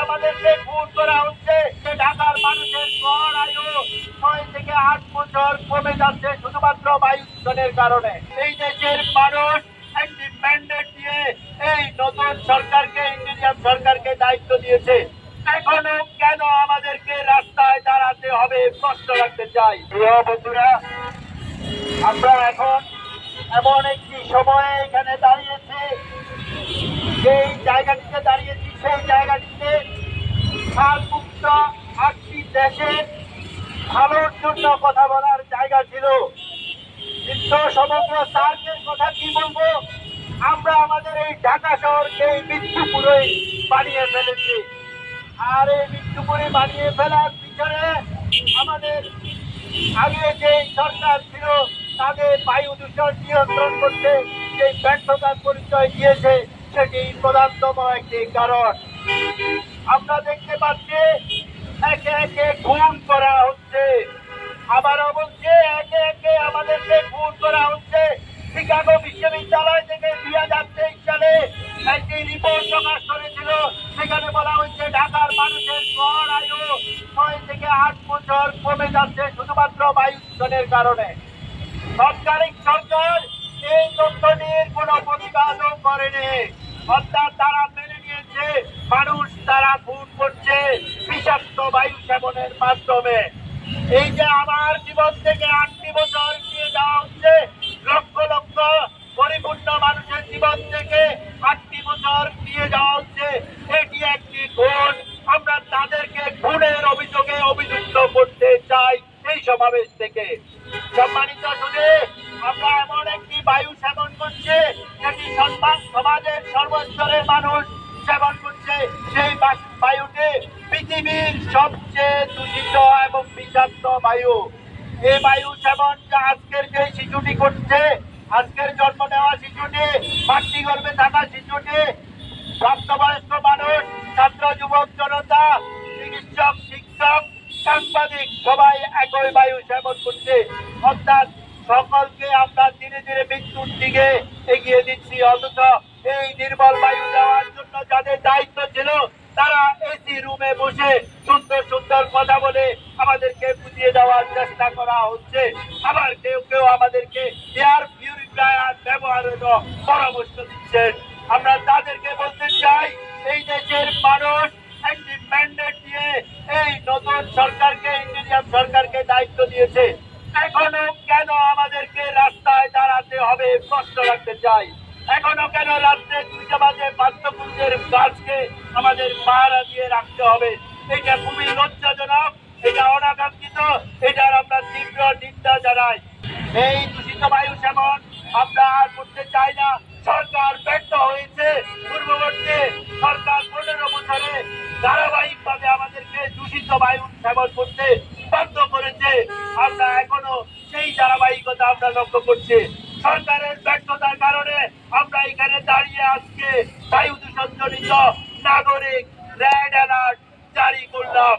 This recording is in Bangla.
আমাদেরকে খুন করা হচ্ছে। ঢাকার মানুষের গড় আয়ু 6 থেকে 8 বছর কমে যাচ্ছে শুধুমাত্র বায়ু দূষণের কারণে। এই দেশের মানুষ একটি ম্যান্ডেট দিয়ে এই নতুন সরকারকে, ইন্ডিয়ান সরকারকে দায়িত্ব দিয়েছে। এখনো কেন আমাদেরকে রাস্তায় দাঁড়াতে হবে প্রশ্ন রাখতে চাই। প্রিয় বন্ধুরা, আমরা এখন এমন একটি সময়ে এখানে দাঁড়িয়েছি, যেই জায়গাটিতে দাঁড়িয়েছি সেই জায়গাটিতে সার্কভুক্ত 8টি দেশের ভালোর জন্য কথা বলার জায়গা ছিল, কিন্তু সমগ্র সার্কের কথা কি বলবো, আমরা আমাদের এই ঢাকা শহরকে মৃত্যুপুরে বানিয়ে ফেলেছি। আর এই মৃত্যুপুরে বানিয়ে ফেলার পিছনে আমাদের আগে যে সরকার ছিল তাদের বায়ু দূষণ নিয়ন্ত্রণ করতে যে ব্যর্থতার পরিচয় দিয়েছে, সেটি প্রধানতম একটি কারণ। আমরা দেখতে পাচ্ছি একে একে খুন করা হচ্ছে, আবারও বলছে একে একে আমাদেরকে খুন করা হচ্ছে। শিকাগো বিশ্ববিদ্যালয় থেকে 2023 সালে একটি রিপোর্ট প্রকাশ করেছিল, সেখানে বলা হয়েছে ঢাকার মানুষের গড় আয়ু 6 থেকে 8 বছর কমে যাচ্ছে শুধুমাত্র বায়ু দূষণের কারণে। সরকার এই তথ্যটির কোন প্রতিবাদও করেনি, অর্থাৎ তারা মেনে নিয়েছে মানুষ তারা খুন করছে বিষাক্ত বায়ু সেবনের মাধ্যমে। এই যে আমার জীবন থেকে 8টি বছর নিয়ে যাওয়া হচ্ছে, লক্ষ লক্ষ পরিপূর্ণ মানুষের জীবন থেকে 8টি বছর নিয়ে যাওয়া হচ্ছে, এটি একটি খুন। আমরা তাদেরকে খুনের অভিযোগে অভিযুক্ত করতে চাই এই সমাবেশ থেকে। সম্মানিত শুনে, আমরা এমন একটি বায়ু সেবন করছে যেটি সমাজের সর্বস্তরের মানুষ সেবন করছে। সেই বায়ুটি পৃথিবীর সবচেয়ে দূষিত এবং বিষাক্ত বায়ু। এই বায়ু সেবন আজকের যে শিশুটি করছে, আজকের জন্ম নেওয়া শিশুটি, মাতৃগর্ভে থাকা শিশুটি, প্রাপ্তবয়স্ক মানুষ, ছাত্র যুবক জনতা, চিকিৎসক, শিক্ষক, সাংবাদিক সবাই একই বায়ু সেবন করছে। অর্থাৎ সকলকে আমরা ধীরে ধীরে মৃত্যুর দিকে এগিয়ে দিচ্ছি। অথচ এই নির্মল বায়ু দেওয়ার জন্য যাদের দায়িত্ব ছিল, তারা এসি রুমে বসে সুন্দর সুন্দর কথা বলে আমাদেরকে বুঝিয়ে দেওয়ার চেষ্টা করা হচ্ছে। আবার কেউ কেউ আমাদেরকে এয়ার পিউরিফায়ার ব্যবহারের পরামর্শ দিচ্ছেন। আমরা তাদেরকে বলতে চাই, এই দেশের মানুষ একটি ম্যান্ডেট দিয়ে এই নতুন সরকারকে, ইন্ডিয়ান সরকারকে দায়িত্ব দিয়েছে। এখনো কেন আমাদেরকে রাস্তায় দাঁড়াতে হবে প্রশ্ন রাখতে চাই। এখনো কেন রাত্রে 2টা বাজে বাদ্যপুঞ্জের গাছকে আমাদের পাহারা দিয়ে রাখতে হবে। এটা খুবই লজ্জাজনক, এটা অনাকাঙ্ক্ষিত, এটার আমরা তীব্র নিন্দা জানাই। এই দূষিত বায়ু সেবন আমরা আর করতে চাই না। সরকার ব্যর্থ হয়েছে। পূর্ববর্তী সরকার 15 বছরে ধারাবাহিকভাবে আমাদেরকে দূষিত বায়ু সেবন করতে বাধ্য করেছে। আমরা এখনো সেই ধারাবাহিকতা আমরা লক্ষ্য করছি। সরকারের ব্যর্থতার কারণে আমরা এখানে দাঁড়িয়ে আজকে বায়ু দূষণ জনিত নাগরিক রেড অ্যালার্ট জারি করলাম।